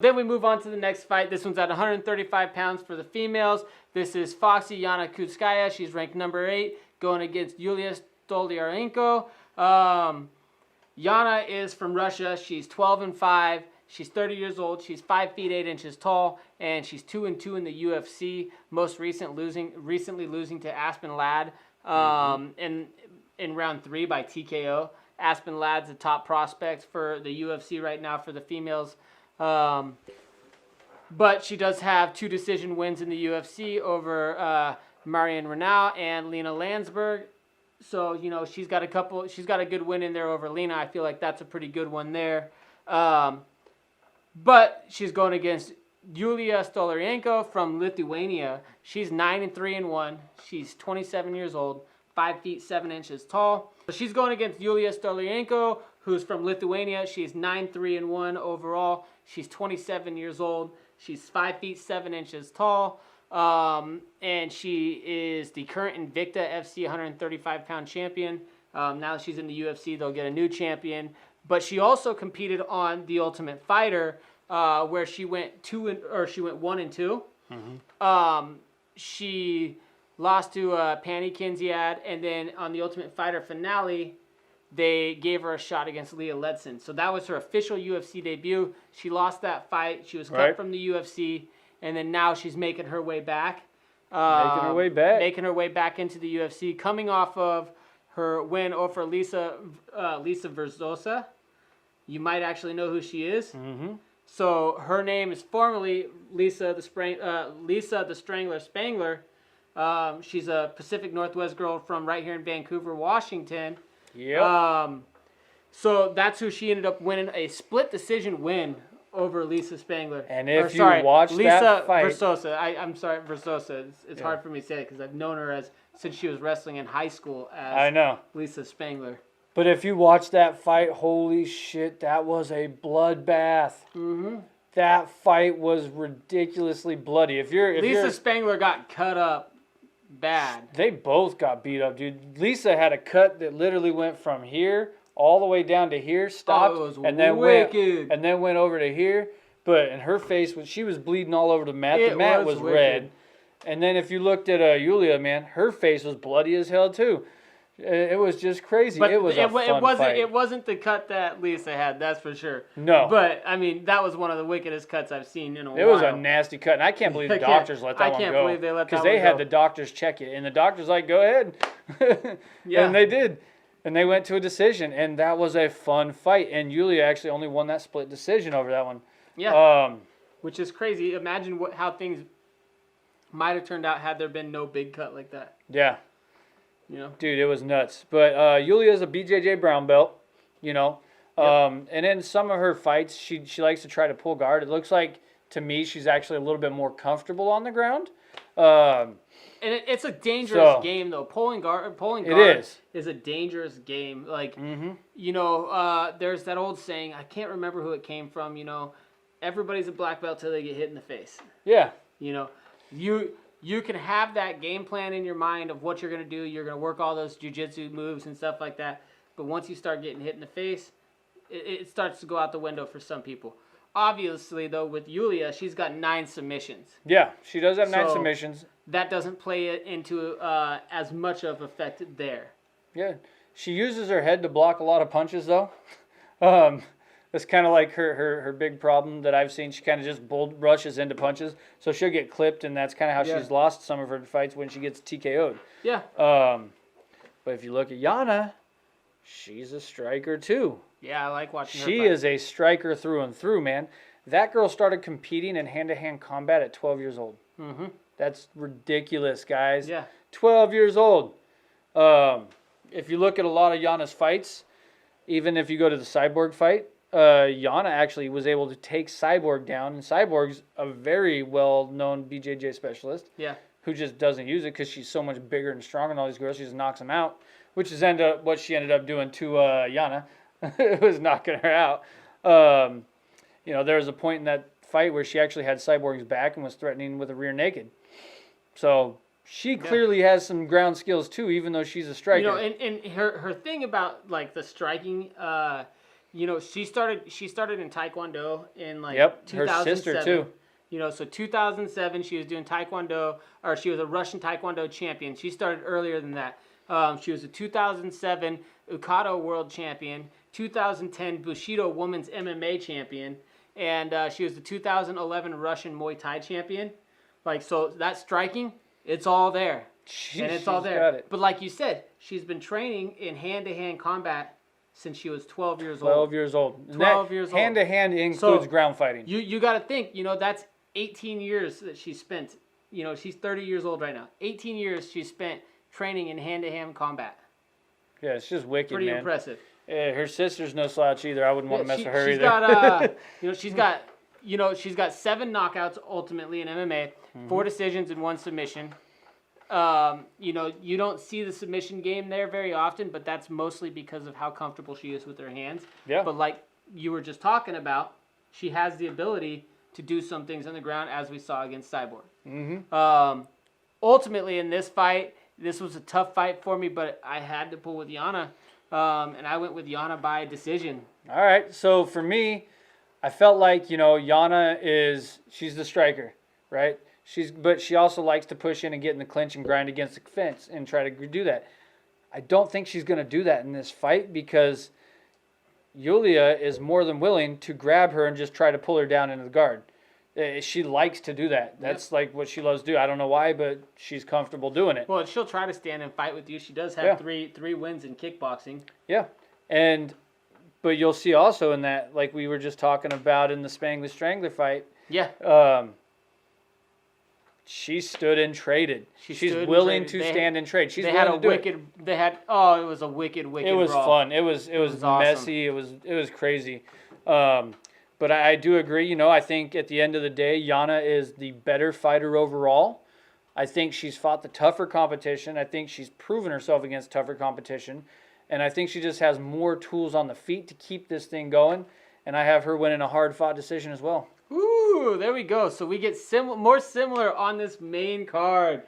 Then we move on to the next fight. This one's at 135 pounds for the females. This is Foxy Yana Kunitskaya. She's ranked number 8, going against Julija Stoliarenko. Yana is from Russia. She's 12-5. She's 30 years old. She's 5 feet 8 inches tall, and she's 2-2 in the UFC. Most recently losing to Aspen Ladd in round 3 by TKO. Aspen Ladd's the top prospect for the UFC right now for the females. But she does have 2 decision wins in the UFC over Marion Renaud and Lena Landsberg. So, you know, she's got a good win in there over Lena. I feel like that's a pretty good one there. But she's going against Julija Stoliarenko from Lithuania. She's 9-3-1. She's 27 years old, 5 feet 7 inches tall. So she's going against Julija Stoliarenko, who's from Lithuania. She's 9-3-1 overall. She's 27 years old. She's 5 feet 7 inches tall. And she is the current Invicta FC 135-pound champion. Now that she's in the UFC, they'll get a new champion. But she also competed on The Ultimate Fighter, where she went 1-2. She lost to Pani Kinziad, and then on the Ultimate Fighter finale, they gave her a shot against Leah Ledson. So that was her official UFC debut. She lost that fight. She was cut from the UFC, and then now she's making her way back. Making her way back into the UFC, coming off of her win over Lisa Verzosa. You might actually know who she is. So her name is formally Lisa the Strangler Spangler. She's a Pacific Northwest girl from right here in Vancouver, Washington. Yep. So that's who she ended up winning a split decision win over Lisa Spangler. And if you watch that fight, Verzosa. I'm sorry, Verzosa. It's hard for me to say it because I've known her since she was wrestling in high school as Lisa Spangler. But if you watch that fight, holy shit, that was a bloodbath. That fight was ridiculously bloody. Lisa Spangler got cut up bad. They both got beat up, dude. Lisa had a cut that literally went from here all the way down to here, stopped, and then went over to here. But in her face, she was bleeding all over the mat. The mat was red. And then if you looked at Julija, man, her face was bloody as hell too. It was just crazy. But it was a fun fight. It wasn't the cut that Lisa had, that's for sure. No. But, I mean, that was one of the wickedest cuts I've seen in a while. It was a nasty cut, and I can't believe the doctors let that one go. I can't believe they let that one go. Because they had the doctors check it, and the doctors like, go ahead. And they did. And they went to a decision, and that was a fun fight. And Julija actually only won that split decision over that one. Yeah. Which is crazy. Imagine how things might have turned out had there been no big cut like that. Yeah. You know? Dude, it was nuts. But Julija is a BJJ brown belt, you know. And in some of her fights, she likes to try to pull guard. It looks like, to me, she's actually a little bit more comfortable on the ground. And it's a dangerous game, though. Pulling guard is a dangerous game. Like, you know, there's that old saying, I can't remember who it came from, you know, everybody's a black belt till they get hit in the face. Yeah. You know, you can have that game plan in your mind of what you're going to do. You're going to work all those jiu-jitsu moves and stuff like that. But once you start getting hit in the face, it starts to go out the window for some people. Obviously, though, with Julija, she's got 9 submissions. Yeah, she does have 9 submissions. That doesn't play it into as much of effect there. Yeah, she uses her head to block a lot of punches, though. That's kind of like her big problem that I've seen. She kind of just rushes into punches. So she'll get clipped, and that's kind of how she's lost some of her fights when she gets TKO'd. Yeah. But if you look at Yana, she's a striker, too. Yeah, I like watching her She fight. is a striker through and through, man. That girl started competing in hand-to-hand combat at 12 years old. That's ridiculous, guys. Yeah. 12 years old. If you look at a lot of Yana's fights, even if you go to the Cyborg fight, Yana actually was able to take Cyborg down, and Cyborg's a very well-known BJJ specialist. Yeah. Who just doesn't use it because she's so much bigger and stronger than all these girls. She just knocks them out, which is what she ended up doing to Yana. It was knocking her out. You know, there was a point in that fight where she actually had Cyborg's back and was threatening with a rear naked. So she clearly has some ground skills too, even though she's a striker. You know, and her thing about like the striking, she started in Taekwondo in like Yep, 2007. her sister too. So 2007 she was doing Taekwondo, or she was a Russian Taekwondo champion. She started earlier than that. She was a 2007 Ukado World Champion, 2010 Bushido Women's MMA Champion, and she was the 2011 Russian Muay Thai Champion. Like, so that striking, it's all there. And it's all there. Got it. But like you said, she's been training in hand-to-hand combat since she was 12 years old. 12 years old. 12 years old. Hand-to-hand includes ground fighting. You got to think, that's 18 years that she spent. She's 30 years old right now. 18 years she spent training in hand-to-hand combat. Yeah, it's just wicked, Pretty man. impressive. Yeah, her sister's no slouch either. I wouldn't want to mess with her she's either. She's got 7 knockouts ultimately in MMA, 4 decisions and 1 submission. You don't see the submission game there very often, but that's mostly because of how comfortable she is with her hands. Yeah. But like you were just talking about, she has the ability to do some things on the ground, as we saw against Cyborg. Mm-hmm. Ultimately, in this fight, this was a tough fight for me, but I had to pull with Yana, and I went with Yana by decision. All right. So for me, I felt like, Yana she's the striker, right? But she also likes to push in and get in the clinch and grind against the fence and try to do that. I don't think she's going to do that in this fight because Julija is more than willing to grab her and just try to pull her down into the guard. She likes to do that. That's like what she loves to do. I don't know why, but she's comfortable doing it. Well, she'll try to stand and fight with you. She does have three wins in kickboxing. Yeah. But you'll see also in that, like we were just talking about in the Spanglish Strangler fight. Yeah. She stood and traded. She's willing to stand and trade. She's it was a wicked It was brawl. Fun. It was messy. Awesome. It was crazy. But I do agree. I think at the end of the day, Yana is the better fighter overall. I think she's fought the tougher competition. I think she's proven herself against tougher competition. And I think she just has more tools on the feet to keep this thing going. And I have her winning a hard-fought decision as well. Ooh, there we go. So we get more similar on this main card.